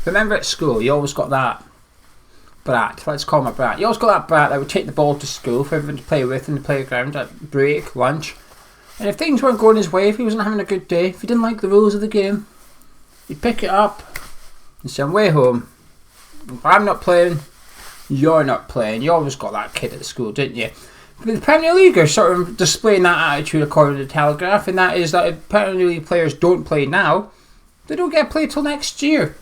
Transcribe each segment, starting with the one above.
Remember at school, you always got that brat, let's call him a brat. You always got that brat that would take the ball to school for everyone to play with in the playground at break, lunch. And if things weren't going his way, if he wasn't having a good day, if he didn't like the rules of the game, he'd pick it up and say, I'm way home. If I'm not playing, you're not playing. You always got that kid at school, didn't you? But the Premier League are sort of displaying that attitude according to the Telegraph, and that is that if Premier League players don't play now, they don't get played till next year.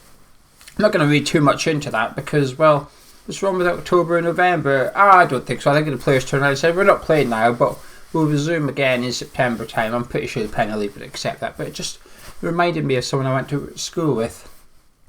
I'm not going to read too much into that because, well, what's wrong with October and November? I don't think so. I think the players turn around and say, we're not playing now, but we'll resume again in September time. I'm pretty sure the Premier League would accept that, but it just reminded me of someone I went to school with.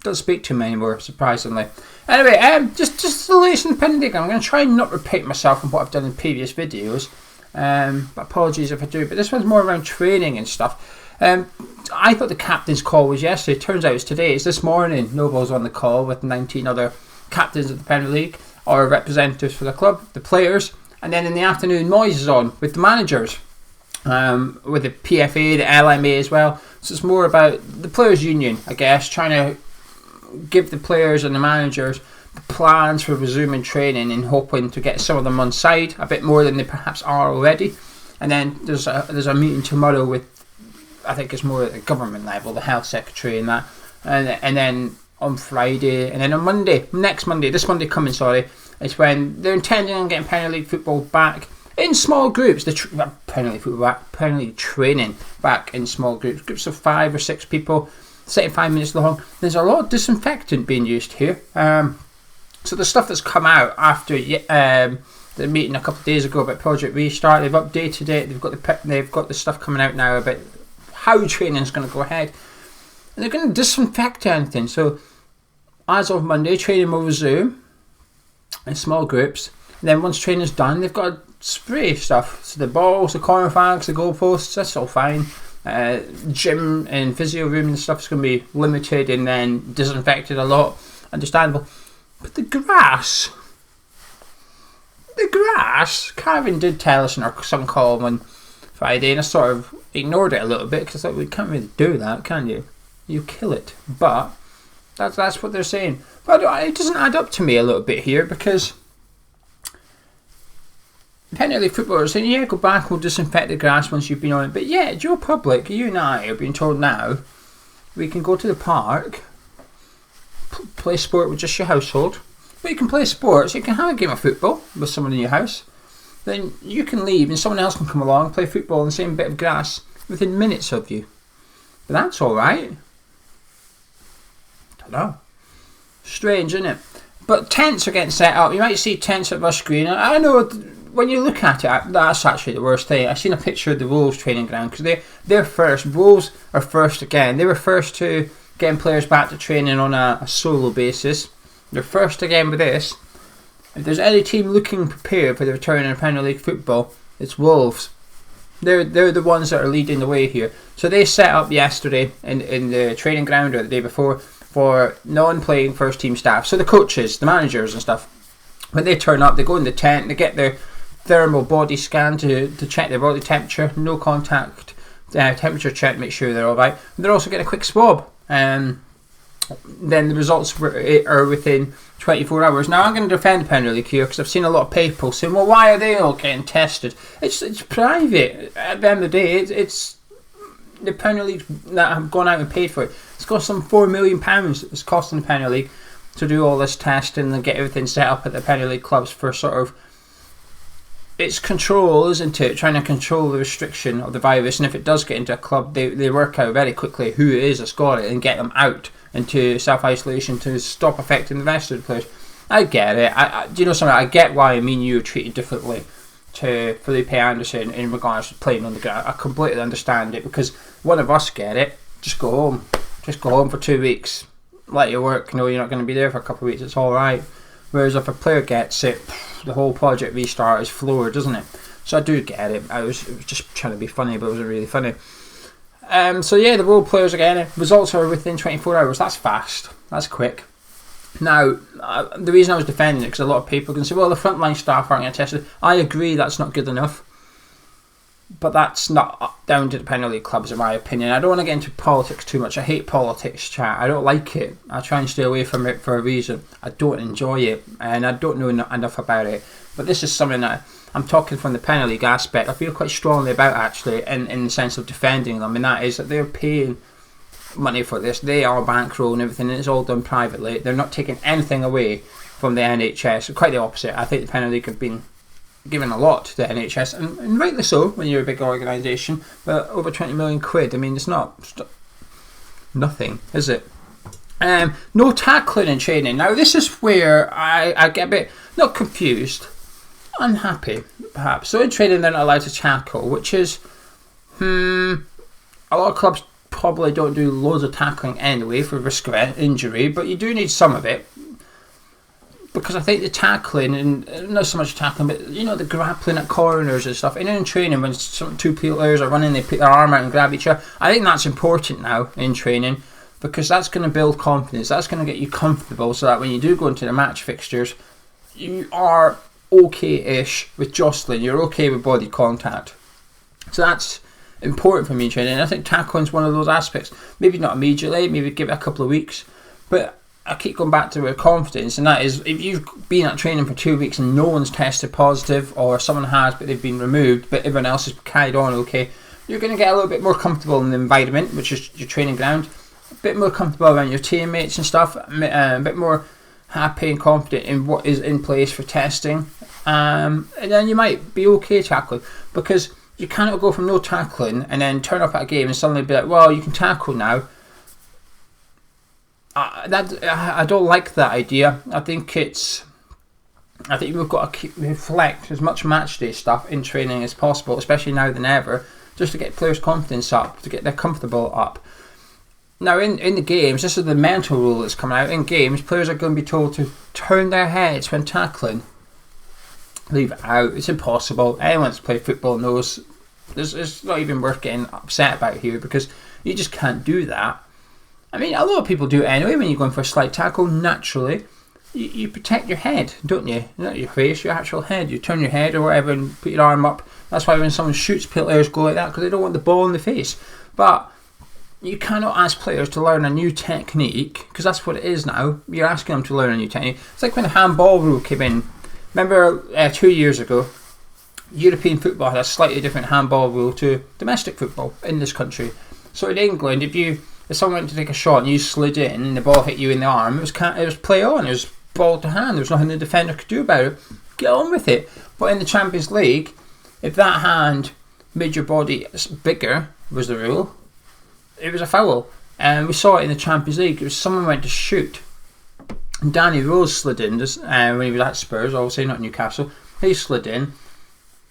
Don't speak to him anymore, surprisingly. Anyway, just the latest in the Premier League. I'm going to try and not repeat myself on what I've done in previous videos. But apologies if I do. But this one's more around training and stuff. I thought the captain's call was yesterday. Turns out it's today. It's this morning. Noble's on the call with 19 other captains of the Premier League or representatives for the club, the players. And then in the afternoon, Moyes is on with the managers. With the PFA, the LMA as well. So it's more about the players' union, I guess, trying to give the players and the managers the plans for resuming training and hoping to get some of them on side a bit more than they perhaps are already. And then there's a meeting tomorrow with, I think it's more at the government level, the health secretary and that. And then on Friday, and then on Monday, this Monday coming, it's when they're intending on getting Premier League football back in small groups. Premier League training back in small groups of 5 or 6 people, 75 minutes long. There's a lot of disinfectant being used here. So the stuff that's come out after the meeting a couple of days ago about Project Restart, they've updated it. They've got the stuff coming out now about how training is going to go ahead, and they're going to disinfect anything. So as of Monday, training will resume in small groups. And then once training's done, they've got to spray stuff. So the balls, the corner flags, the goalposts, that's all fine. Gym and physio room and stuff is going to be limited and then disinfected a lot. Understandable. But the grass, Karen did tell us in our Sun call on Friday, and I sort of ignored it a little bit because I thought, we can't really do that, can you? You kill it. But that's what they're saying. But it doesn't add up to me a little bit here, because Premier League footballers saying, yeah, go back, we'll disinfect the grass once you've been on it. But yeah, Joe Public, you and I are being told now we can go to the park, play sport with just your household. But you can play sports, you can have a game of football with someone in your house. Then you can leave and someone else can come along and play football on the same bit of grass within minutes of you. But that's alright. Don't know. Strange, isn't it? But tents are getting set up. You might see tents at Rush Green. I know when you look at it, that's actually the worst thing. I've seen a picture of the Wolves training ground because they're first. Wolves are first again. They were first to getting players back to training on a solo basis. They're first again with this. If there's any team looking prepared for the return of Premier League football, it's Wolves. They're the ones that are leading the way here. So they set up yesterday in the training ground, or the day before, for non-playing first team staff. So the coaches, the managers and stuff, when they turn up, they go in the tent, they get their thermal body scan to check their body temperature, no contact temperature check, make sure they're alright. They're also getting a quick swab. Then the results are within 24 hours. Now I'm going to defend the Premier League here because I've seen a lot of people saying, well, why are they all getting tested? It's private. At the end of the day, it's the Premier League that have gone out and paid for it. It's cost some £4 million. It's costing the Premier League to do all this testing and get everything set up at the Premier League clubs for sort of, it's control, isn't it? Trying to control the restriction of the virus, and if it does get into a club, they work out very quickly who it is that's got it and get them out into self-isolation to stop affecting the rest of the players. I get it. Do you know something? I get why me and you are treated differently to Felipe Anderson in regards to playing on the ground. I completely understand it, because one of us get it. Just go home. Just go home for 2 weeks. Let your work know you're not going to be there for a couple of weeks. It's all right. Whereas if a player gets it, the whole Project Restart is floored, doesn't it? So I do get it. It was just trying to be funny, but it wasn't really funny. So yeah, the role players again, results are within 24 hours. That's fast. That's quick. Now, the reason I was defending it, because a lot of people can say, well, the frontline staff aren't getting tested. I agree, that's not good enough. But that's not down to the Premier League clubs, in my opinion. I don't want to get into politics too much. I hate politics, chat. I don't like it. I try and stay away from it for a reason. I don't enjoy it, and I don't know enough about it. But this is something that I'm talking from the Premier League aspect. I feel quite strongly about, actually, in the sense of defending them, and that is that they're paying money for this. They are bankroll and everything, and it's all done privately. They're not taking anything away from the NHS. Quite the opposite. I think the Premier League have been given a lot to the NHS, and rightly so when you're a big organisation, but over 20 million quid, I mean, it's nothing, is it? No tackling in training. Now this is where I get a bit, not confused, unhappy perhaps. So in training they're not allowed to tackle, which is, a lot of clubs probably don't do loads of tackling anyway for risk of injury, but you do need some of it. Because I think the tackling, and not so much tackling, but the grappling at corners and stuff, and in training when two players are running, they put their arm out and grab each other. I think that's important now in training, because that's going to build confidence. That's going to get you comfortable, so that when you do go into the match fixtures, you are okay-ish with jostling. You're okay with body contact. So that's important for me in training. And I think tackling's one of those aspects. Maybe not immediately. Maybe give it a couple of weeks, but I keep going back to with confidence, and that is if you've been at training for 2 weeks and no one's tested positive, or someone has but they've been removed but everyone else has carried on okay, you're going to get a little bit more comfortable in the environment, which is your training ground, a bit more comfortable around your teammates and stuff, a bit more happy and confident in what is in place for testing, and then you might be okay tackling, because you cannot go from no tackling and then turn up at a game and suddenly be like, well, you can tackle now. I don't like that idea. I think we've got to reflect as much match day stuff in training as possible, especially now than ever, just to get players' confidence up, to get their comfortable up. Now in the games, this is the mental rule that's coming out. In games, players are going to be told to turn their heads when tackling. Leave it out. It's impossible. Anyone that's played football knows it's not even worth getting upset about here, because you just can't do that. I mean, a lot of people do it anyway when you're going for a slight tackle. Naturally, you protect your head, don't you? Not your face, your actual head. You turn your head or whatever and put your arm up. That's why when someone shoots, players go like that, because they don't want the ball in the face. But you cannot ask players to learn a new technique, because that's what it is now. You're asking them to learn a new technique. It's like when the handball rule came in. Remember 2 years ago, European football had a slightly different handball rule to domestic football in this country. So in England, if someone went to take a shot and you slid in and the ball hit you in the arm, it was play on, it was ball to hand, there was nothing the defender could do about it. Get on with it. But in the Champions League, if that hand made your body bigger, was the rule, it was a foul. And we saw it in the Champions League. It was someone went to shoot, and Danny Rose slid in when he was at Spurs, obviously not Newcastle. He slid in,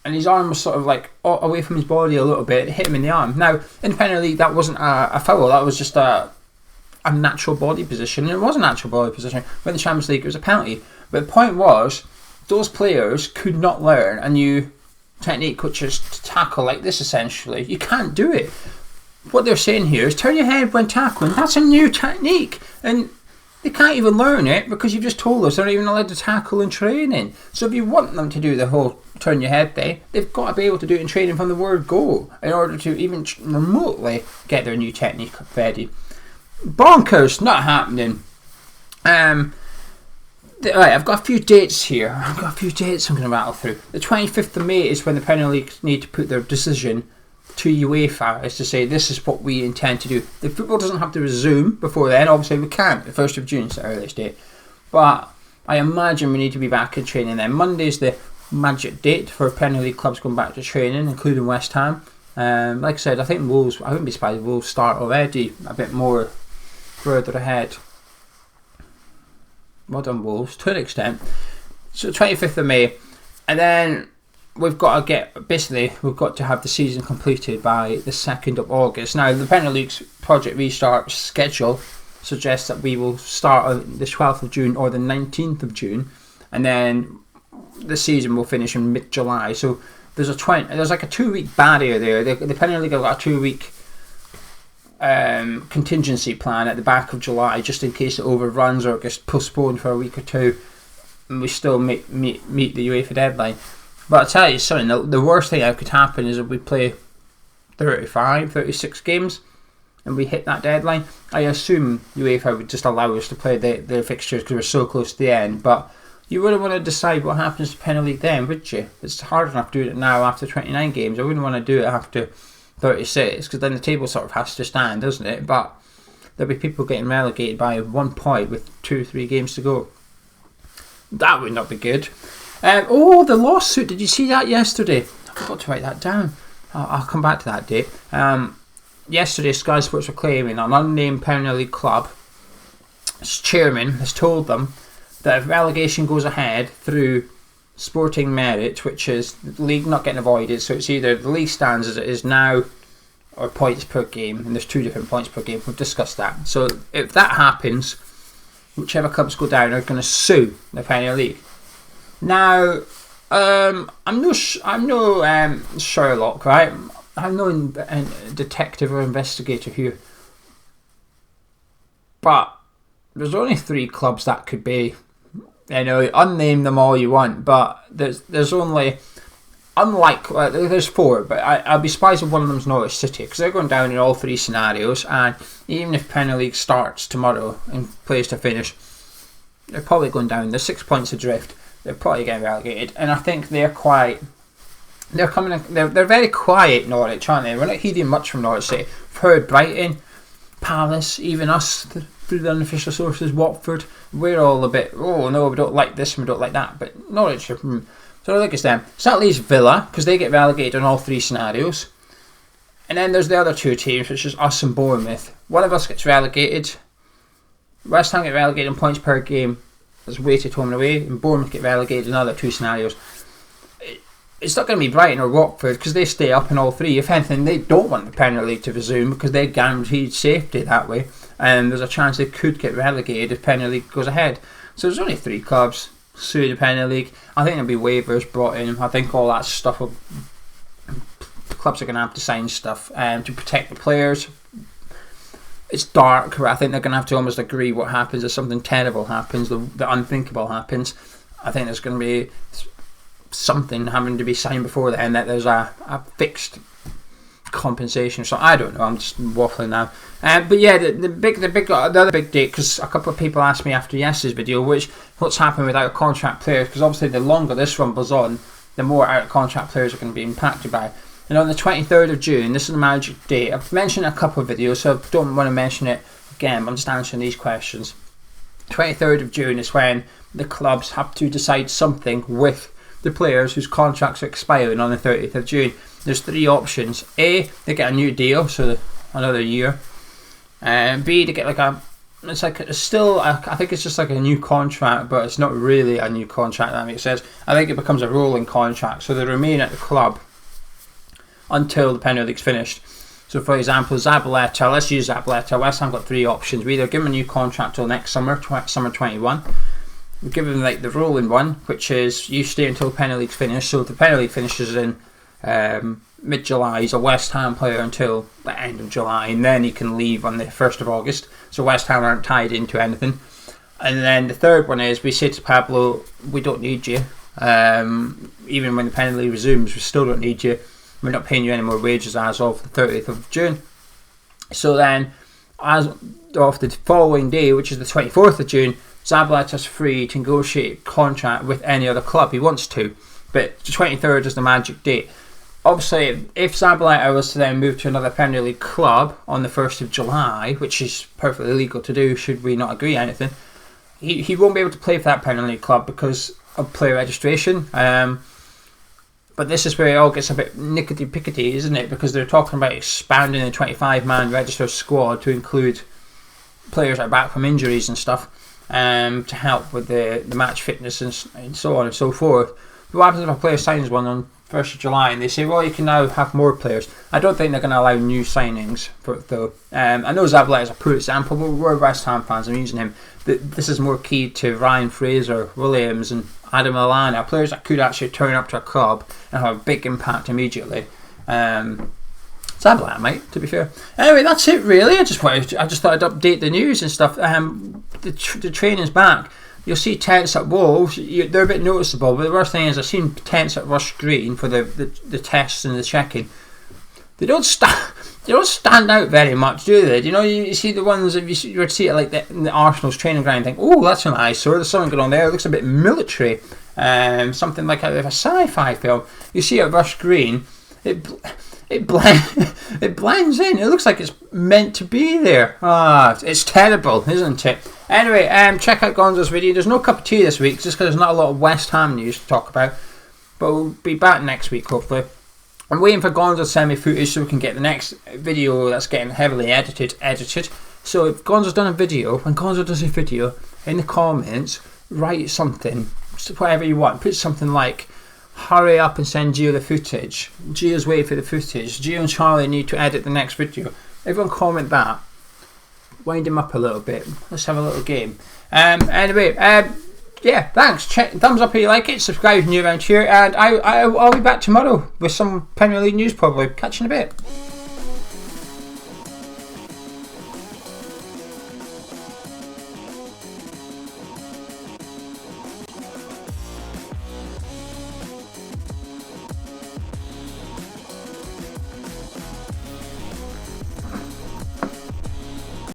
and his arm was sort of like away from his body a little bit. It hit him in the arm. Now, in the Premier League, that wasn't a foul. That was just a natural body position. And it was a natural body position. But in the Champions League, it was a penalty. But the point was, those players could not learn a new technique, which is to tackle like this, essentially. You can't do it. What they're saying here is turn your head when tackling. That's a new technique. And they can't even learn it because you've just told us they're not even allowed to tackle in training. So if you want them to do the whole turn your head thing, they've got to be able to do it in training from the word go in order to even remotely get their new technique ready. Bonkers, not happening. Right, I've got a few dates here. I'm going to rattle through. The 25th of May is when the Premier League need to put their decision to UEFA, is to say this is what we intend to do. The football doesn't have to resume before then. Obviously we can't. The 1st of June is the earliest date, but I imagine we need to be back in training then. Monday's the magic date for Premier League clubs going back to training, including West Ham. Like I said, I think Wolves, I wouldn't be surprised if Wolves start already a bit more further ahead. Well done, Wolves, to an extent. So 25th of May, and then we've got to have the season completed by the 2nd of August. Now, the Premier League's Project Restart schedule suggests that we will start on the 12th of June or the 19th of June, and then the season will finish in mid-July. So there's like a 2-week barrier there. The Premier League have got a 2-week contingency plan at the back of July, just in case it overruns or it gets postponed for a week or two, and we still meet the UEFA deadline. But I tell you something, the worst thing that could happen is if we play 35, 36 games and we hit that deadline. I assume UEFA would just allow us to play the fixtures because we're so close to the end, but you wouldn't want to decide what happens to Premier League then, would you? It's hard enough doing it now after 29 games. I wouldn't want to do it after 36 because then the table sort of has to stand, doesn't it? But there'll be people getting relegated by 1 point with 2 or 3 games to go. That would not be good. The lawsuit, did you see that yesterday? I forgot to write that down. I'll come back to that date. Yesterday, Sky Sports were claiming an unnamed Premier League club's chairman has told them that if relegation goes ahead through sporting merit, which is the league not getting avoided, so it's either the league stands as it is now or points per game, and there's 2 different points per game. We've discussed that. So if that happens, whichever clubs go down are going to sue the Premier League. Now, I'm no Sherlock, right? I'm no detective or investigator here, but there's only 3 clubs that could be. Unname them all you want, but there's only, there's 4, but I'll be surprised if one of them's Norwich City because they're going down in all 3 scenarios. And even if Premier League starts tomorrow and plays to finish, they're probably going down. They're 6 points adrift. They're probably getting relegated, and I think they're very quiet, Norwich, aren't they? We're not hearing much from Norwich City. We've heard Brighton, Palace, even us through the unofficial sources, Watford. We're all a bit, oh no, we don't like this and we don't like that. But Norwich, so I think it's them. So that leaves Villa, because they get relegated in all 3 scenarios. And then there's the other 2 teams, which is us and Bournemouth. One of us gets relegated. West Ham get relegated in points per game. That's weighted home and away. And Bournemouth get relegated in other 2 scenarios. It's not going to be Brighton or Watford because they stay up in all 3. If anything, they don't want the Premier League to resume because they're guaranteed safety that way. And there's a chance they could get relegated if Premier League goes ahead. So there's only 3 clubs suing the Premier League. I think there'll be waivers brought in. I think all that stuff the clubs are going to have to sign stuff to protect the players. It's dark. I think they're going to have to almost agree what happens if something terrible happens, the unthinkable happens. I think there's going to be something having to be signed before then, that there's a fixed compensation. So I don't know, I'm just waffling now. But yeah, the other big date, because a couple of people asked me after yesterday's video what's happening with out of contract players, because obviously the longer this rumble's on, the more out of contract players are going to be impacted by. And on the 23rd of June, this is the magic date. I've mentioned it in a couple of videos, so I don't want to mention it again, but I'm just answering these questions. 23rd of June is when the clubs have to decide something with the players whose contracts are expiring on the 30th of June. There's 3 options. A, they get a new deal, so another year. B, they get I think it's just like a new contract, but it's not really a new contract, that makes sense. I think it becomes a rolling contract, so they remain at the club until the Premier League's finished. So for example, Zabaleta, let's use Zabaleta. West Ham got 3 options. We either give him a new contract till next summer, summer 21. We give him the rolling one, which is you stay until the Premier League's finished. So if the Premier League finishes in mid-July, he's a West Ham player until the end of July, and then he can leave on the 1st of August. So West Ham aren't tied into anything. And then the third one is we say to Pablo, we don't need you. Even when the Premier League resumes, we still don't need you. We're not paying you any more wages as of the 30th of June. So then, as of the following day, which is the 24th of June, Zabaleta's free to negotiate a contract with any other club he wants to. But the 23rd is the magic date. Obviously, if Zabaleta was to then move to another Premier League club on the 1st of July, which is perfectly legal to do should we not agree on anything, he won't be able to play for that Premier League club because of player registration. But this is where it all gets a bit nickety-pickety, isn't it? Because they're talking about expanding the 25-man registered squad to include players that are back from injuries and stuff, to help with the match fitness and so on and so forth. But what happens if a player signs one on 1st of July and they say, well, you can now have more players? I don't think they're going to allow new signings for it, though. I know Zabaleta is a poor example, but we're West Ham fans. I'm using him. This is more key to Ryan Fraser, Williams and Adam Lallana, players that could actually turn up to a club and have a big impact immediately. Zabaleta might, to be fair. Anyway, that's it really. I just thought I'd update the news and stuff. The training's back. you'll see tents at Wolves. They're a bit noticeable, but the worst thing is I've seen tents at Rush Green for the tests and the checking. They don't stand out very much, do they? Do you know, you see the ones that you would see it like in the Arsenal's training ground and think, oh, that's an eyesore, there's something going on there, it looks a bit military, something like out of a sci-fi film. You see at Rush Green, it blends in, it looks like it's meant to be there. It's terrible, isn't it? Anyway, check out Gonzo's video. There's no cup of tea this week, just because there's not a lot of West Ham news to talk about, but we'll be back next week, hopefully. I'm waiting for Gonzo to send me footage so we can get the next video that's getting heavily edited. So if Gonzo's done a video, when Gonzo does a video, in the comments, write something, whatever you want. Put something like, hurry up and send Gio the footage. Gio's waiting for the footage. Gio and Charlie need to edit the next video. Everyone comment that. Wind him up a little bit. Let's have a little game. Anyway, yeah, thanks. Thumbs up if you like it. Subscribe if you're new around here. And I'll be back tomorrow with some Premier League news probably. Catch you in a bit.